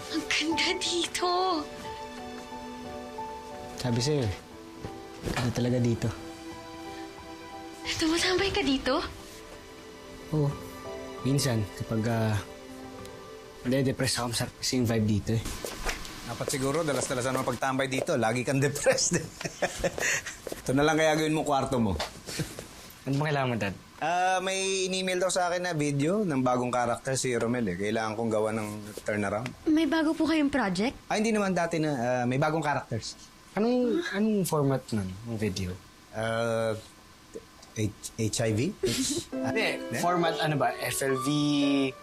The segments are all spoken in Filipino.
Ang ganda dito. Sabi sa'yo eh. Ganda talaga dito. Tumatambay ka dito? Oo. Minsan, kapag nade-depress ako, masarap kasi yung vibe dito eh. Dapat siguro, dalas-dalasan mo pagtambay dito. Lagi kang depressed. Ito na lang kaya gawin mo kwarto mo. Ano ba kailangan mo, Dad? May in-email daw sa akin na video ng bagong karakter si Romel eh. Kailangan kong gawa ng turnaround. May bago po kayong project? Ay, hindi naman dati na may bagong characters. Anong format nun, ng video? HIV? Hindi, format ano ba? FLV,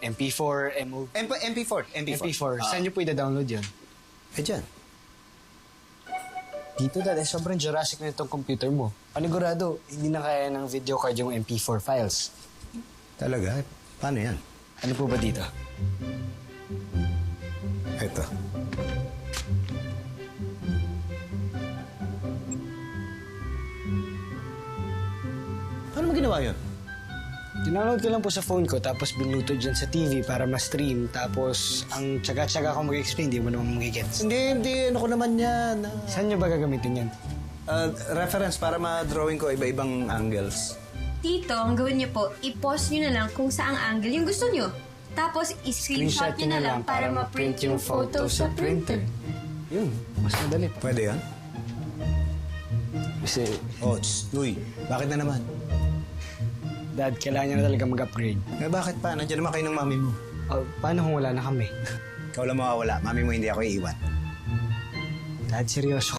MP4, MO... MP4. MP4. Saan nyo po i-download yun? Dyan. Dito, Dad, sobrang Jurassic na itong computer mo. Panigurado, hindi na kaya ng video card yung MP4 files. Talaga? Paano yan? Ano po ba dito? Ito. Paano mo ginawa yun? Dinownload ko lang po sa phone ko, tapos binluto dyan sa TV para ma-stream. Tapos, ang tsaga-tsaga ko mag-explain, di mo naman magigets. Hindi. Ano ko naman yan? Saan nyo ba gagamitin yan? Reference para ma-drawing ko iba-ibang angles. Dito, ang gawin niyo po, i-pause niyo na lang kung saang angle yung gusto niyo. Tapos, i-screenshot niyo na lang para ma-print yung photo sa printer. Yun, mas madali. Pwede yan? Kasi, Oh, uy. Bakit na naman? Dad, kailangan niya na talaga mag-upgrade. Bakit pa? Nandiyan naman kayo ng mami mo. Paano kung wala na kami? Ikaw lang mawawala. Mami mo hindi ako iiwan. Dad, seryoso